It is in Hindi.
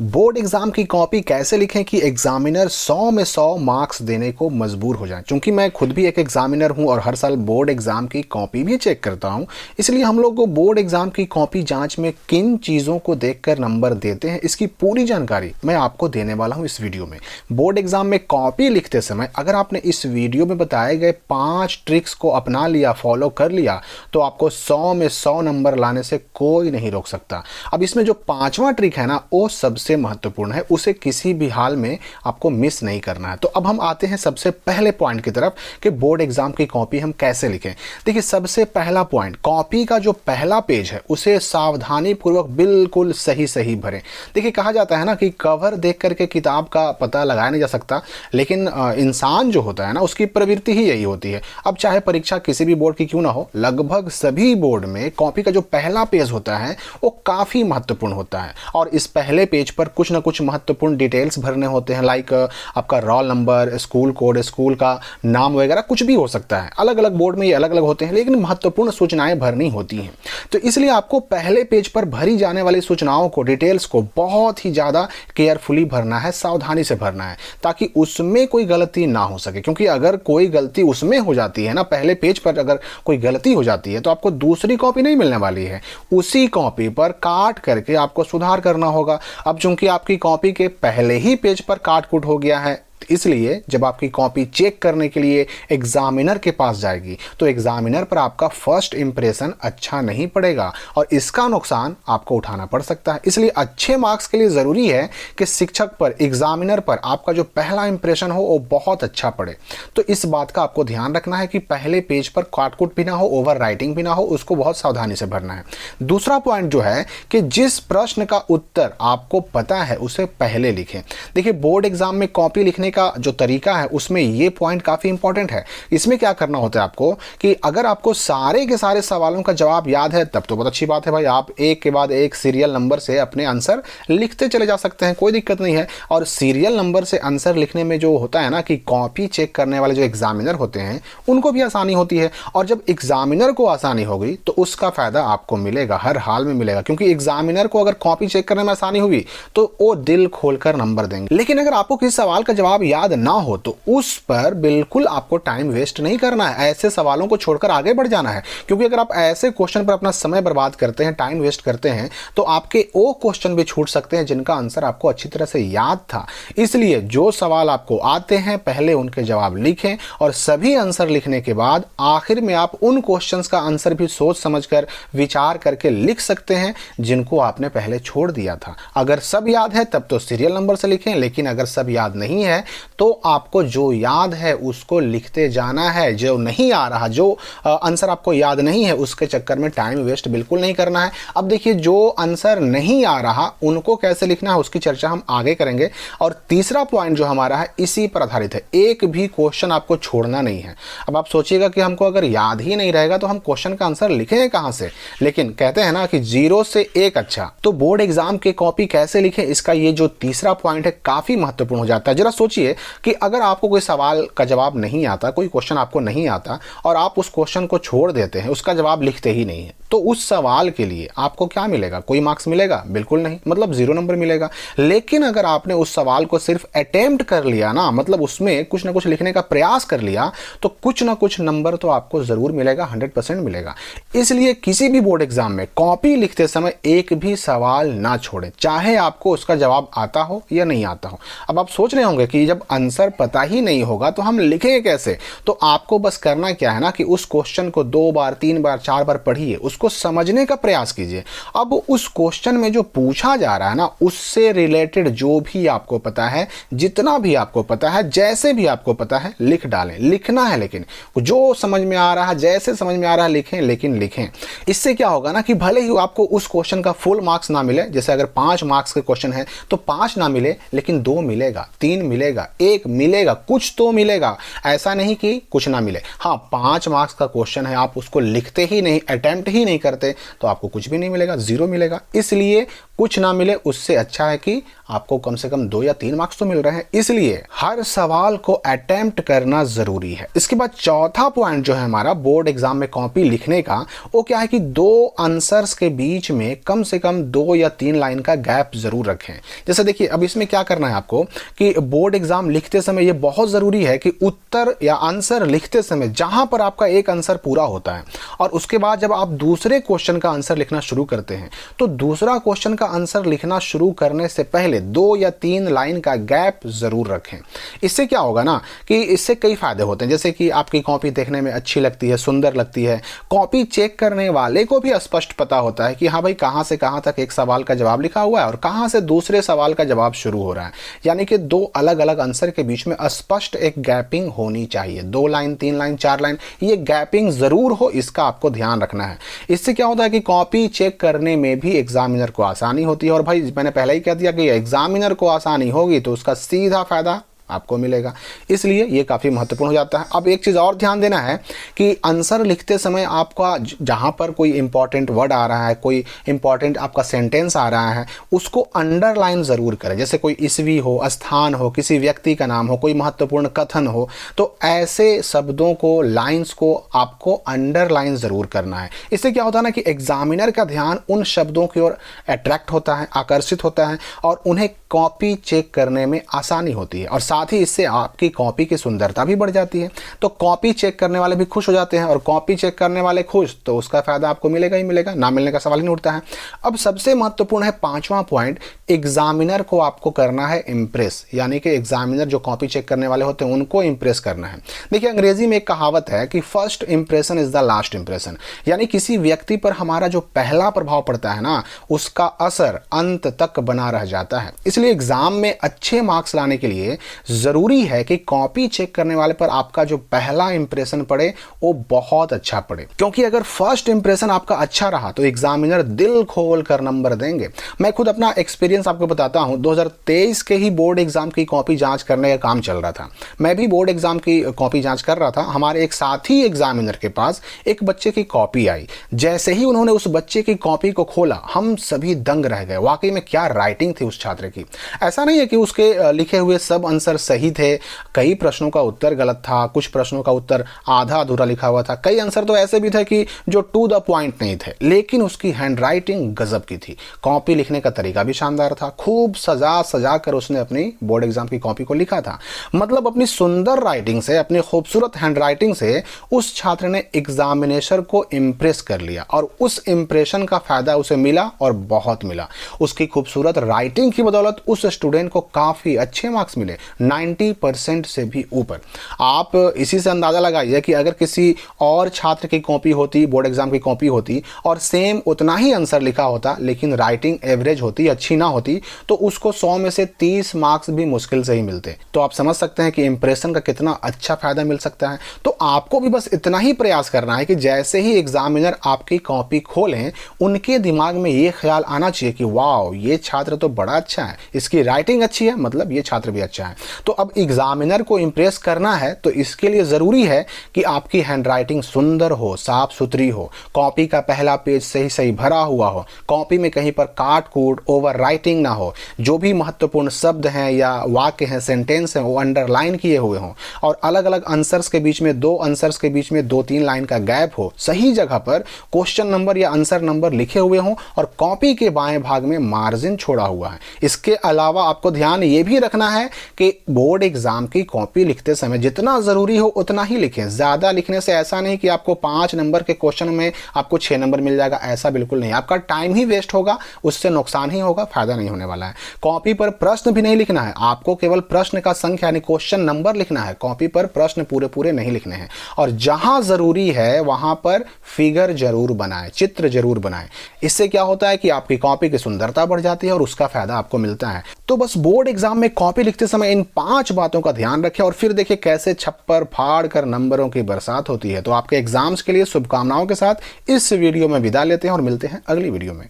बोर्ड एग्जाम की कॉपी कैसे लिखें कि एग्जामिनर 100 में 100 मार्क्स देने को मजबूर हो जाए। क्योंकि मैं खुद भी एक एग्जामिनर हूं और हर साल बोर्ड एग्जाम की कॉपी भी चेक करता हूं, इसलिए हम लोग को बोर्ड एग्जाम की कॉपी जांच में किन चीज़ों को देखकर नंबर देते हैं, इसकी पूरी जानकारी मैं आपको देने वाला हूं इस वीडियो में। बोर्ड एग्जाम में कॉपी लिखते समय अगर आपने इस वीडियो में बताए गए 5 ट्रिक्स को अपना लिया, फॉलो कर लिया, तो आपको 100 में 100 नंबर लाने से कोई नहीं रोक सकता। अब इसमें जो 5वां ट्रिक है ना, वो सबसे महत्वपूर्ण है, उसे किसी भी हाल में आपको मिस नहीं करना है। तो अब हम आते हैं सबसे पहले पॉइंट की तरफ कि बोर्ड एग्जाम की कॉपी हम कैसे लिखें। देखिए, सबसे पहला पॉइंट, कॉपी का जो पहला पेज है उसे सावधानी पूर्वक बिल्कुल सही सही भरें। देखिए, कहा जाता है ना कि कवर देख करके किताब का पता लगाया नहीं जा सकता, लेकिन इंसान जो होता है ना, उसकी प्रवृत्ति ही यही होती है। अब चाहे परीक्षा किसी भी बोर्ड की क्यों ना हो, लगभग सभी बोर्ड में कॉपी का जो पहला पेज होता है वो काफी महत्वपूर्ण होता है और इस पहले पेज पर कुछ ना कुछ महत्वपूर्ण डिटेल्स भरने होते हैं। लाइक आपका roll number, school code, school का नाम वगैरह कुछ भी हो सकता है। अलग अलग बोर्ड में ये अलग अलग होते हैं, लेकिन महत्वपूर्ण सूचनाएं भरनी होती हैं। तो इसलिए आपको पहले पेज पर भरी जाने वाली सूचनाओं को, डिटेल्स को बहुत ही ज़्यादा केयरफुली भरना है, सावधानी से भरना है, ताकि उसमें कोई गलती ना हो सके। क्योंकि अगर कोई गलती उसमें हो जाती है ना, पहले पेज पर अगर कोई गलती हो जाती है, तो आपको दूसरी कॉपी नहीं मिलने वाली है। उसी कॉपी पर काट करके आपको सुधार करना होगा। अब चूंकि आपकी कॉपी के पहले ही पेज पर काट कूट हो गया है, इसलिए जब आपकी कॉपी चेक करने के लिए एग्जामिनर के पास जाएगी, तो एग्जामिनर पर आपका फर्स्ट इंप्रेशन अच्छा नहीं पड़ेगा और इसका नुकसान आपको उठाना पड़ सकता है। इसलिए अच्छे मार्क्स के लिए ज़रूरी है कि शिक्षक पर, एग्जामिनर पर आपका जो पहला इंप्रेशन हो वो बहुत अच्छा पड़े। तो इस बात का आपको ध्यान रखना है कि पहले पेज पर काटकुट भी ना हो, ओवर राइटिंग भी ना हो, उसको बहुत सावधानी से भरना है। दूसरा पॉइंट जो है कि जिस प्रश्न का उत्तर आपको पता है उसे पहले लिखें। देखिए, बोर्ड एग्जाम में कॉपी लिखने का जो तरीका है उसमें ये पॉइंट काफी इंपॉर्टेंट है। इसमें क्या करना होता है आपको कि अगर आपको सारे के सारे सवालों का जवाब याद है, तब तो बहुत अच्छी बात है भाई, आप एक के बाद एक सीरियल नंबर से अपने आंसर लिखते चले जा सकते हैं, कोई दिक्कत नहीं है। और सीरियल नंबर से आंसर लिखने में जो होता है ना कि कॉपी चेक करने वाले जो एग्जामिनर होते हैं उनको भी आसानी होती है, और जब एग्जामिनर को आसानी होगी तो उसका फायदा आपको मिलेगा, हर हाल में मिलेगा। क्योंकि एग्जामिनर को अगर कॉपी चेक करने में आसानी होगी तो वो दिल खोलकर नंबर देंगे। लेकिन अगर आपको किसी सवाल का जवाब याद ना हो तो उस पर बिल्कुल आपको टाइम वेस्ट नहीं करना है, ऐसे सवालों को छोड़कर आगे बढ़ जाना है। क्योंकि अगर आप ऐसे क्वेश्चन पर अपना समय बर्बाद करते हैं, टाइम वेस्ट करते हैं, तो आपके वो क्वेश्चन भी छूट सकते हैं जिनका आंसर आपको अच्छी तरह से याद था। इसलिए जो सवाल आपको आते हैं पहले उनके जवाब लिखें, और सभी आंसर लिखने के बाद आखिर में आप उन क्वेश्चंस का आंसर भी सोच समझकर, विचार करके लिख सकते हैं जिनको आपने पहले छोड़ दिया था। अगर सब याद है तब तो सीरियल नंबर से लिखें, लेकिन अगर सब याद नहीं है तो आपको जो याद है उसको लिखते जाना है। जो नहीं आ रहा, जो आंसर आपको याद नहीं है, उसके चक्कर में टाइम वेस्ट बिल्कुल नहीं करना है। अब देखिए, जो आंसर नहीं आ रहा उनको कैसे लिखना है उसकी चर्चा हम आगे करेंगे। और तीसरा पॉइंट जो हमारा है इसी पर आधारित है, एक भी क्वेश्चन आपको छोड़ना नहीं है। अब आप सोचिएगा कि हमको अगर याद ही नहीं रहेगा तो हम क्वेश्चन का आंसर लिखेंगे कहां से। लेकिन कहते हैं ना कि 0 से 1 अच्छा। तो बोर्ड एग्जाम की कॉपी कैसे लिखें, इसका ये जो तीसरा पॉइंट है काफी महत्वपूर्ण हो जाता है। जरा सोचिए कि अगर आपको कोई सवाल का जवाब नहीं आता, कोई क्वेश्चन आपको नहीं आता और आप उस क्वेश्चन को छोड़ देते हैं, उसका जवाब लिखते ही नहीं है, तो उस सवाल के लिए आपको क्या मिलेगा? कोई मार्क्स मिलेगा? बिल्कुल नहीं, मतलब 0 नंबर मिलेगा। लेकिन अगर आपने उस सवाल को सिर्फ अटेम्प्ट कर लिया ना, मतलब उसमें कुछ ना कुछ लिखने का प्रयास कर लिया, तो कुछ ना कुछ नंबर तो आपको जरूर मिलेगा, 100% मिलेगा। इसलिए किसी भी बोर्ड एग्जाम में कॉपी लिखते समय एक भी सवाल ना छोड़ें, चाहे आपको उसका जवाब आता हो या नहीं आता हो। अब आप सोच रहे होंगे कि जब आंसर पता ही नहीं होगा तो हम लिखेंगे कैसे? तो आपको बस करना क्या है ना कि उस क्वेश्चन को 2 बार, 3 बार, 4 बार पढ़िए, उसको समझने का प्रयास कीजिए। अब उस क्वेश्चन में जो पूछा जा रहा है ना, उससे रिलेटेड जो भी आपको पता है, जितना भी आपको पता है, जैसे भी आपको पता है, लिख डालें। लिखना है, लेकिन जो समझ में आ रहा है, जैसे समझ में आ रहा है लिखें, लेकिन लिखें। इससे क्या होगा ना कि भले ही आपको उस क्वेश्चन का फुल मार्क्स ना मिले, जैसे अगर 5 मार्क्स के क्वेश्चन है तो 5 ना मिले, लेकिन 2 मिलेगा, 3 मिलेगा, 1 मिलेगा, कुछ तो मिलेगा। ऐसा नहीं कि कुछ ना मिले। हाँ, 5 मार्क्स का क्वेश्चन है, आप उसको लिखते ही नहीं, अटेम्प्ट ही नहीं करते, तो आपको कुछ भी नहीं मिलेगा, 0 मिलेगा। इसलिए कुछ ना मिले उससे अच्छा है कि आपको कम से कम 2 या 3 मार्क्स तो मिल रहे हैं। इसलिए हर सवाल को अटेम्प्ट करना जरूरी है। इसके बाद चौथा पॉइंट जो है हमारा बोर्ड एग्जाम में कॉपी लिखने का, वो क्या है कि 2 आंसर्स के बीच में कम से कम 2 या 3 लाइन का गैप जरूर रखें। जैसे देखिए अब इसमें क्या करना है आपको कि बोर्ड एग्जाम लिखते समय ये बहुत जरूरी है कि उत्तर या आंसर लिखते समय जहां पर आपका एक आंसर पूरा होता है और उसके बाद जब आप दूसरे क्वेश्चन का आंसर लिखना शुरू करते हैं तो दूसरा क्वेश्चन का आंसर लिखना शुरू करने से पहले 2 या 3 लाइन का गैप जरूर रखें। इससे क्या होगा ना कि इससे कई फायदे होते हैं, जैसे कि आपकी कॉपी देखने में अच्छी लगती है, सुंदर लगती है। कॉपी चेक करने वाले को भी स्पष्ट पता होता है कि हाँ भाई कहां से कहां तक एक सवाल का जवाब लिखा हुआ है और कहां से दूसरे सवाल का जवाब शुरू हो रहा है। यानी कि 2 अलग अलग आंसर के बीच में स्पष्ट एक गैपिंग होनी चाहिए। 2 लाइन, 3 लाइन, 4 लाइन, ये गैपिंग जरूर हो, इसका आपको ध्यान रखना है। इससे क्या होता है कि कॉपी चेक करने में भी एग्जामिनर को आसानी होती है। और भाई मैंने पहले ही कह दिया कि एग्जामिनर को आसानी होगी तो उसका सीधा फायदा आपको मिलेगा, इसलिए ये काफ़ी महत्वपूर्ण हो जाता है। अब एक चीज़ और ध्यान देना है कि आंसर लिखते समय आपका जहाँ पर कोई इंपॉर्टेंट वर्ड आ रहा है, कोई इंपॉर्टेंट आपका सेंटेंस आ रहा है, उसको अंडरलाइन ज़रूर करें। जैसे कोई ईस्वी हो, स्थान हो, किसी व्यक्ति का नाम हो, कोई महत्वपूर्ण कथन हो, तो ऐसे शब्दों को, लाइन्स को आपको अंडरलाइन ज़रूर करना है। इससे क्या होता है ना कि एग्जामिनर का ध्यान उन शब्दों की ओर अट्रैक्ट होता है, आकर्षित होता है और उन्हें कॉपी चेक करने में आसानी होती है और साथ ही इससे आपकी कॉपी की सुंदरता भी बढ़ जाती है। तो कॉपी चेक करने वाले भी खुश हो जाते हैं और कॉपी चेक करने वाले खुश तो उसका फायदा आपको मिलेगा ही मिलेगा, ना मिलने का सवाल ही नहीं उठता है। अब सबसे महत्वपूर्ण है 5वां पॉइंट, एग्जामिनर को आपको करना है इम्प्रेस। यानी कि एग्जामिनर जो कॉपी चेक करने वाले होते हैं उनको इम्प्रेस करना है। देखिए अंग्रेजी में एक कहावत है कि first impression is the last impression. यानी किसी व्यक्ति पर हमारा जो पहला प्रभाव पड़ता है ना, उसका असर अंत तक बना रह जाता है। इसलिए एग्जाम में अच्छे मार्क्स लाने के लिए जरूरी है कि कॉपी चेक करने वाले पर आपका जो पहला इंप्रेशन पड़े वो बहुत अच्छा पड़े, क्योंकि अगर फर्स्ट इंप्रेशन आपका अच्छा रहा तो एग्जामिनर दिल खोल कर नंबर देंगे। मैं खुद अपना एक्सपीरियंस आपको बताता हूं। 2023 के ही बोर्ड एग्जाम की कॉपी जांच करने का काम चल रहा था। मैं भी बोर्ड एग्जाम की कॉपी जांच कर रहा था। हमारे एक साथी एग्जामिनर के पास एक बच्चे की कॉपी आई। जैसे ही उन्होंने उस बच्चे की कॉपी को खोला हम सभी दंग रह गए। वाकई में क्या राइटिंग थी उस छात्र की। ऐसा नहीं है कि उसके लिखे हुए सब आंसर सही थे, कई प्रश्नों का उत्तर गलत था, कुछ प्रश्नों का उत्तर आधा अधूरा लिखा हुआ था, कई आंसर तो ऐसे भी थे कि जो टू द पॉइंट नहीं थे, लेकिन उसकी हैंडराइटिंग गजब की थी। कॉपी लिखने का तरीका भी शानदार था। खूब सजा सजा कर उसने अपनी बोर्ड एग्जाम की कॉपी को लिखा था। मतलब अपनी सुंदर राइटिंग से, अपनी खूबसूरत हैंडराइटिंग से उस छात्र ने एग्जामिनेशन को इम्प्रेस कर लिया और उस इंप्रेशन का फायदा उसे मिला और बहुत मिला। उसकी खूबसूरत राइटिंग की बदौलत उस स्टूडेंट को काफी अच्छे मार्क्स मिले, 90% से भी ऊपर। आप इसी से अंदाजा लगाइए कि अगर किसी और छात्र की कॉपी होती, बोर्ड एग्जाम की कॉपी होती और सेम उतना ही आंसर लिखा होता लेकिन राइटिंग एवरेज होती, अच्छी ना होती, तो उसको 100 में से 30 मार्क्स भी मुश्किल से ही मिलते। तो आप समझ सकते हैं कि इंप्रेशन का कितना अच्छा फायदा मिल सकता है। तो आपको भी बस इतना ही प्रयास करना है कि जैसे ही एग्जामिनर आपकी कॉपी खोलें उनके दिमाग में ये ख्याल आना चाहिए कि वाह ये छात्र तो बड़ा अच्छा है, इसकी राइटिंग अच्छी है, मतलब ये छात्र भी अच्छा है। तो अब एग्जामिनर को इंप्रेस करना है तो इसके लिए जरूरी है कि आपकी हैंडराइटिंग सुंदर हो, साफ सुथरी हो, कॉपी का पहला पेज सही सही भरा हुआ हो, कॉपी में कहीं पर काट कूट ओवर राइटिंग ना हो, जो भी महत्वपूर्ण शब्द हैं या वाक्य हैं, सेंटेंस हैं, वो अंडरलाइन किए हुए हों और अलग अलग आंसर्स के बीच में, 2 आंसर्स के बीच में 2-3 लाइन का गैप हो, सही जगह पर क्वेश्चन नंबर या आंसर नंबर लिखे हुए हों और कॉपी के बाएं भाग में मार्जिन छोड़ा हुआ है। इसके अलावा आपको ध्यान ये भी रखना है कि बोर्ड एग्जाम की कॉपी लिखते समय जितना जरूरी हो उतना ही लिखें। ज्यादा लिखने से ऐसा नहीं कि आपको 5 नंबर के क्वेश्चन में आपको 6 नंबर मिल जाएगा, ऐसा बिल्कुल नहीं। आपका टाइम ही वेस्ट होगा, उससे नुकसान ही होगा, फायदा नहीं होने वाला है। कॉपी पर प्रश्न भी नहीं लिखना है, आपको केवल प्रश्न का संख्या यानी क्वेश्चन नंबर लिखना है। कॉपी पर प्रश्न पूरे पूरे नहीं लिखने हैं और जहां जरूरी है वहां पर फिगर जरूर बनाएं, चित्र जरूर बनाएं। इससे क्या होता है कि आपकी कॉपी की सुंदरता बढ़ जाती है और उसका फायदा आपको मिलता है। तो बस बोर्ड एग्जाम में कॉपी लिखते समय इन 5 बातों का ध्यान रखें और फिर देखिए कैसे छप्पर फाड़ कर नंबरों की बरसात होती है। तो आपके एग्जाम्स के लिए शुभकामनाओं के साथ इस वीडियो में विदा लेते हैं और मिलते हैं अगली वीडियो में।